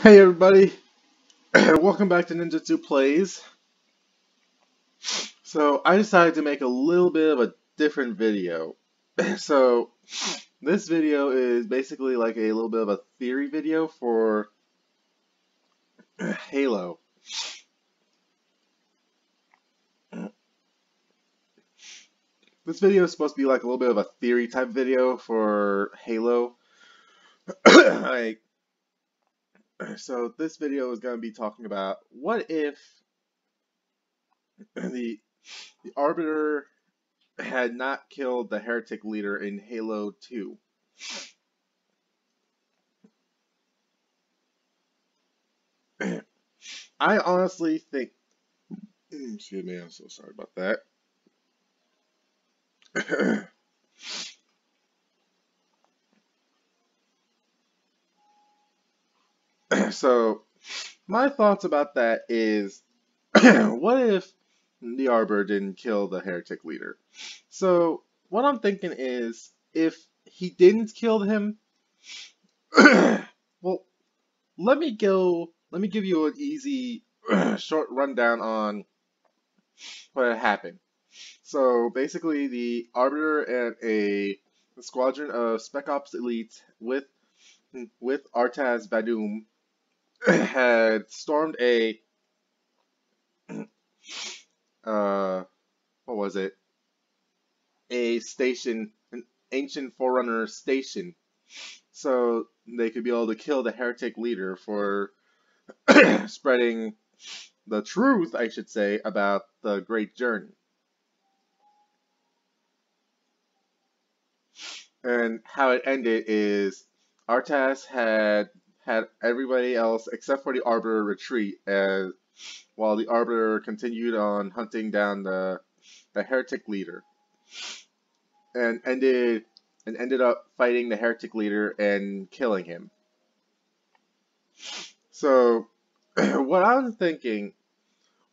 Hey everybody, welcome back to Ninja 2 Plays. So I decided to make a little bit of a different video. So this video is basically like a little bit of a theory video for Halo. This video is supposed to be like a little bit of a theory type video for Halo. like, so this video is going to be talking about what if the Arbiter had not killed the heretic leader in Halo 2. I honestly think, excuse me, I'm so sorry about that. So, my thoughts about that is, what if the Arbiter didn't kill the heretic leader? So, what I'm thinking is, if he didn't kill him, well, let me give you an easy, short rundown on what had happened. So, basically, the Arbiter and a squadron of Spec Ops elites with Artaz Vadum had stormed a uh what was it? A station, an ancient Forerunner station, so they could be able to kill the heretic leader for spreading the truth, I should say, about the Great Journey. And how it ended is Artas had everybody else except for the Arbiter retreat, as while the Arbiter continued on hunting down the heretic leader, and ended up fighting the heretic leader and killing him. So, what I'm thinking,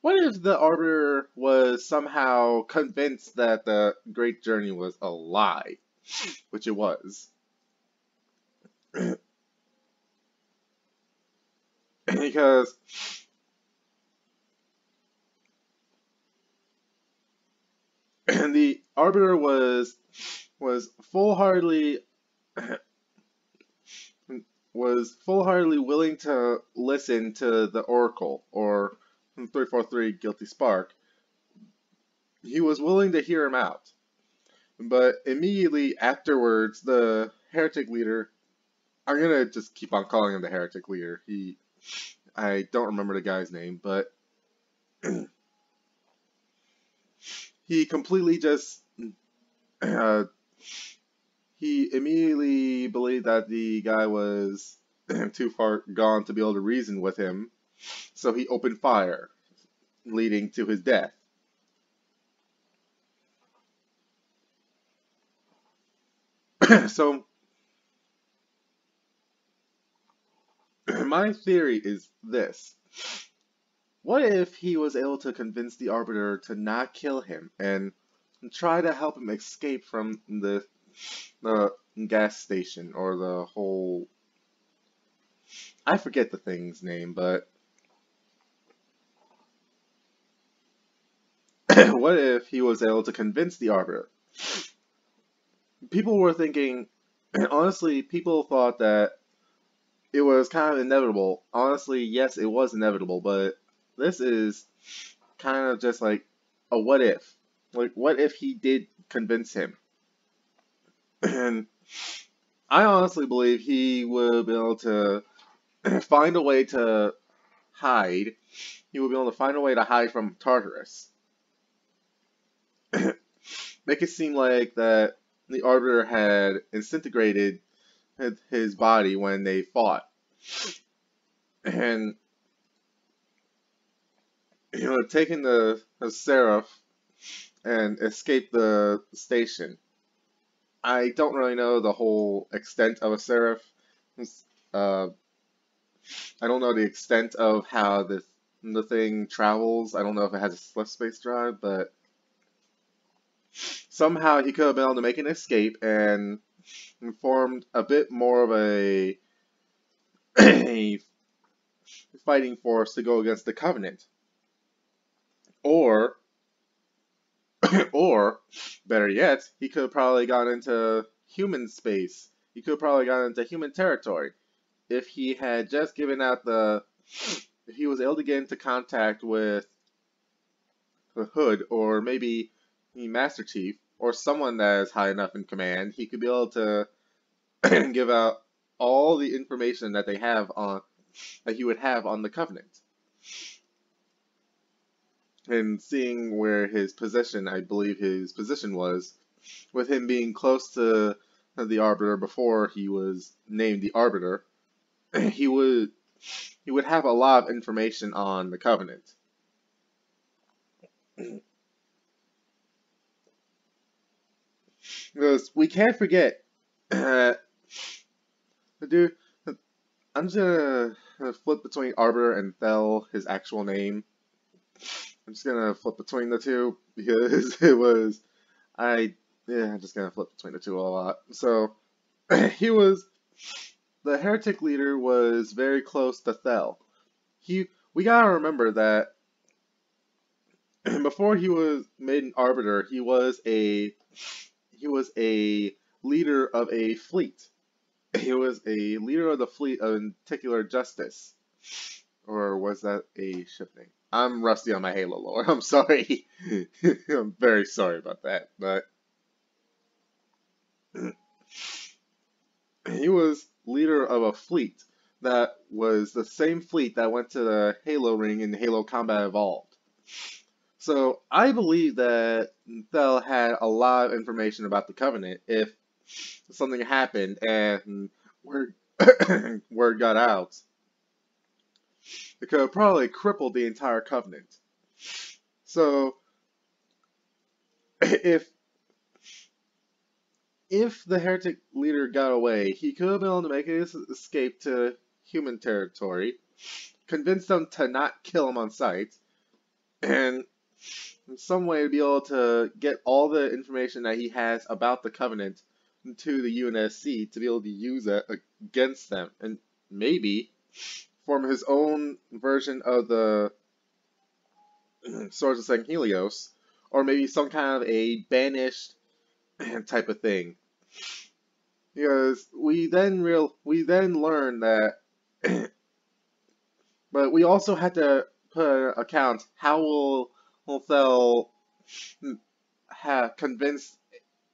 what if the Arbiter was somehow convinced that the Great Journey was a lie, which it was, because the Arbiter was full-heartedly willing to listen to the Oracle, or 343 Guilty Spark. He was willing to hear him out. But immediately afterwards, the heretic leader, I'm gonna just keep on calling him the heretic leader. I don't remember the guy's name, but he completely just, uh, he immediately believed that the guy was too far gone to be able to reason with him, so he opened fire, leading to his death. So, my theory is this. What if he was able to convince the Arbiter to not kill him and try to help him escape from the gas station, or the whole, I forget the thing's name, but what if he was able to convince the Arbiter? People were thinking, honestly, people thought that it was kind of inevitable. Honestly, yes, it was inevitable, but this is kind of just like a what if. Like, what if he did convince him? And I honestly believe he would be able to find a way to hide. He would be able to find a way to hide from Tartarus. Make it seem like that the Arbiter had disintegrated his body when they fought, and taken the Seraph and escaped the station. I don't really know the whole extent of a Seraph. Uh, I don't know the extent of how the thing travels. I don't know if it has a slip space drive, but somehow he could have been able to make an escape and formed a bit more of a fighting force to go against the Covenant. Or, or, better yet, he could have probably gone into human space. He could have probably gone into human territory. If he had just given out if he was able to get into contact with the Hood, or maybe the Master Chief, or someone that is high enough in command, he could be able to give out all the information that he would have on the Covenant. And seeing where his position, I believe his position was, with him being close to the Arbiter before he was named the Arbiter, he would have a lot of information on the Covenant. Because we can't forget, dude, I'm just gonna flip between Arbiter and Thel, his actual name. I'm just gonna flip between the two because I'm just gonna flip between the two a lot. So, the heretic leader was very close to Thel. We gotta remember that before he was made an arbiter, he was a leader of a fleet. He was a leader of the fleet of particular justice. Or was that a ship name? I'm rusty on my Halo lore. I'm sorry. I'm very sorry about that. But he was leader of a fleet that was the same fleet that went to the Halo ring in Halo Combat Evolved. So I believe that Thel had a lot of information about the Covenant if something happened and word got out. It could have probably crippled the entire Covenant. So if the heretic leader got away, he could have been able to make his escape to human territory, convince them to not kill him on sight, and in some way be able to get all the information that he has about the Covenant to the UNSC to be able to use it against them, and maybe form his own version of the Swords of St. Helios, or maybe some kind of a banished type of thing. Because we then learn that, but we also had to put an account how will Thel have convinced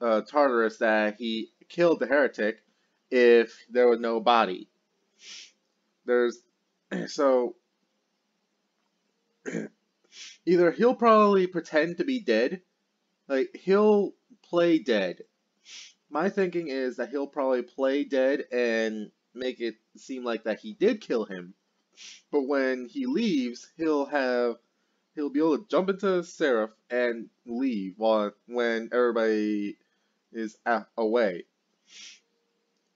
Tartarus that he killed the heretic if there was no body. So either he'll probably pretend to be dead, like he'll play dead. My thinking is that he'll probably play dead and make it seem like that he did kill him. But when he leaves, he'll be able to jump into Seraph and leave when everybody is away.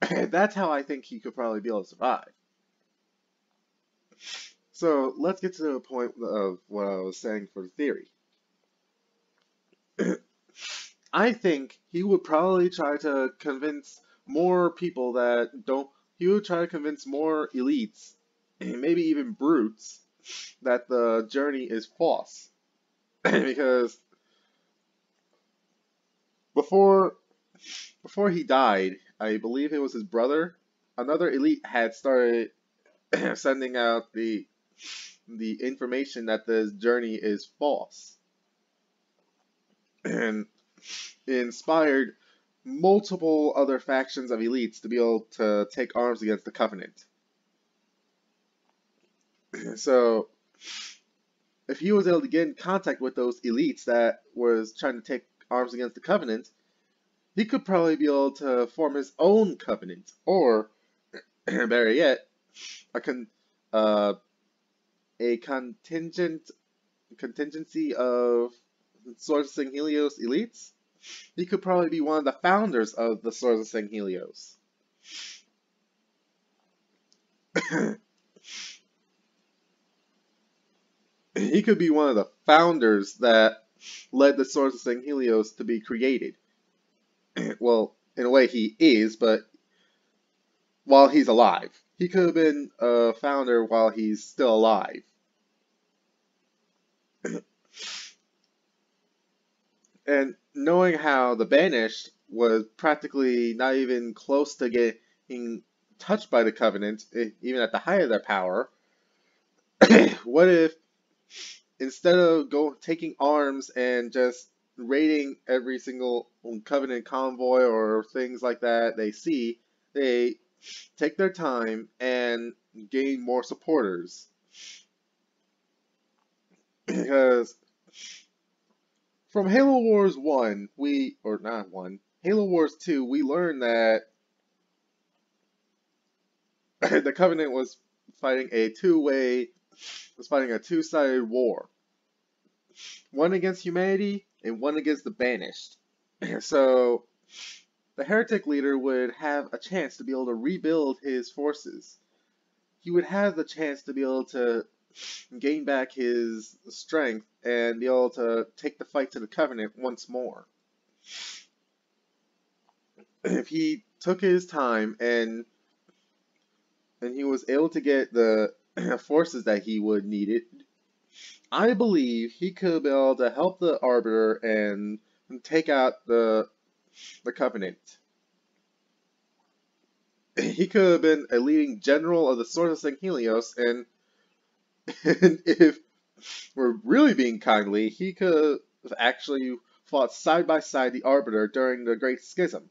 That's how I think he could probably be able to survive. So let's get to the point of what I was saying for the theory. I think he would probably try to convince more people he would try to convince more elites, and maybe even brutes, that the journey is false. Because before he died, I believe it was his brother, another elite had started sending out the information that the journey is false. And it inspired multiple other factions of elites to be able to take arms against the Covenant. So, if he was able to get in contact with those elites that was trying to take arms against the Covenant, he could probably be able to form his own Covenant, or, better yet, a contingency of Swords of St. Helios elites. He could probably be one of the founders of the Swords of St. Helios. He could be one of the founders that led the Swords of St. Helios to be created. Well, in a way he is, but while he's alive. He could have been a founder while he's still alive. And knowing how the Banished was practically not even close to getting touched by the Covenant, even at the height of their power, what if instead of taking arms and just raiding every single Covenant convoy or things like that they see, they take their time and gain more supporters? Because from Halo Wars 1, or not 1, Halo Wars 2, we learned that the Covenant was fighting a two-sided war. One against humanity and one against the Banished. So the heretic leader would have a chance to be able to rebuild his forces. He would have the chance to be able to gain back his strength and be able to take the fight to the Covenant once more. If he took his time and he was able to get the forces that he would need it, I believe he could be able to help the Arbiter and take out the Covenant. He could have been a leading general of the Sword of Helios, and if we're really being kindly, he could have actually fought side by side the Arbiter during the Great Schism.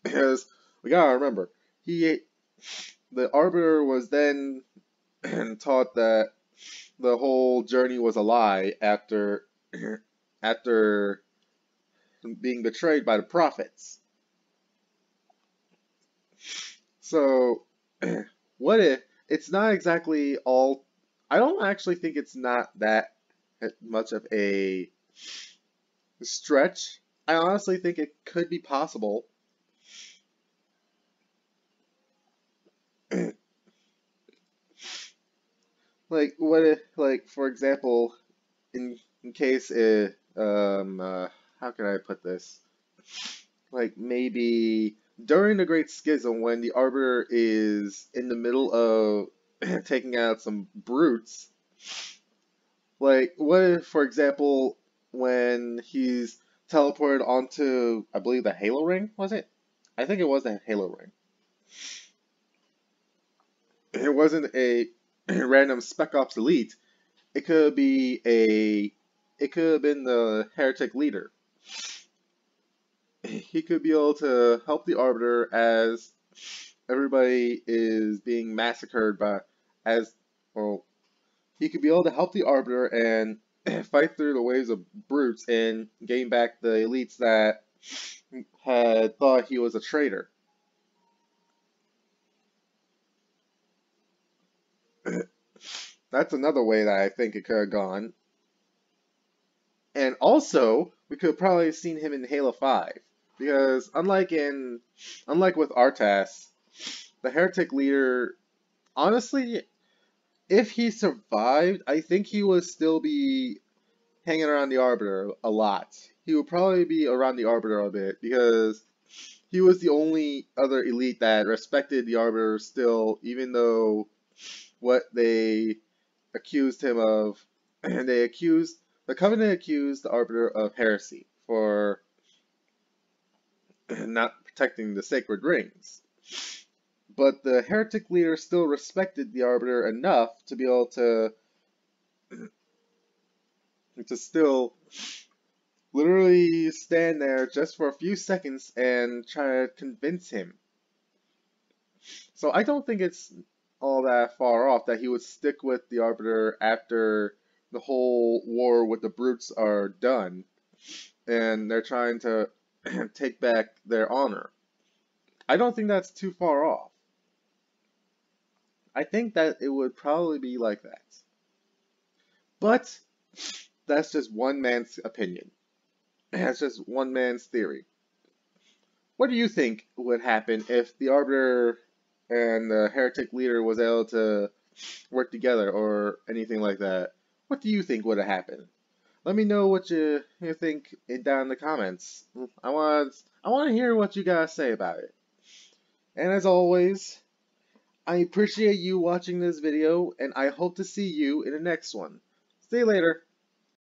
Because we gotta remember, the Arbiter was then taught that the whole journey was a lie after being betrayed by the prophets. So, what if it's not exactly all? I don't actually think it's not that much of a stretch. I honestly think it could be possible. Like, what if, like, for example, in case how can I put this? Like, maybe during the Great Schism, when the Arbiter is in the middle of taking out some brutes, like, what if, for example, when he's teleported onto, I believe, the Halo Ring, was it? I think it was the Halo Ring. It wasn't a random Spec Ops elite. It could be it could have been the heretic leader. He could be able to help the Arbiter as everybody is being massacred by as well. He could be able to help the Arbiter and fight through the waves of brutes and gain back the elites that had thought he was a traitor. That's another way that I think it could have gone. And also, we could have probably seen him in Halo 5. Because unlike with Artas, the heretic leader, honestly, if he survived, I think he would still be hanging around the Arbiter a lot. He would probably be around the Arbiter a bit because he was the only other elite that respected the Arbiter still, even though what they accused him of, and the Covenant accused the Arbiter of heresy for not protecting the sacred rings. But the heretic leader still respected the Arbiter enough to be able to still literally stand there just for a few seconds and try to convince him. So I don't think it's all that far off that he would stick with the Arbiter after the whole war with the brutes are done and they're trying to take back their honor. I don't think that's too far off. I think that it would probably be like that. But that's just one man's opinion. That's just one man's theory. What do you think would happen if the Arbiter and the heretic leader was able to work together or anything like that? What do you think would have happened? Let me know what you think down in the comments. I want to hear what you guys say about it. And as always, I appreciate you watching this video, and I hope to see you in the next one. See you later.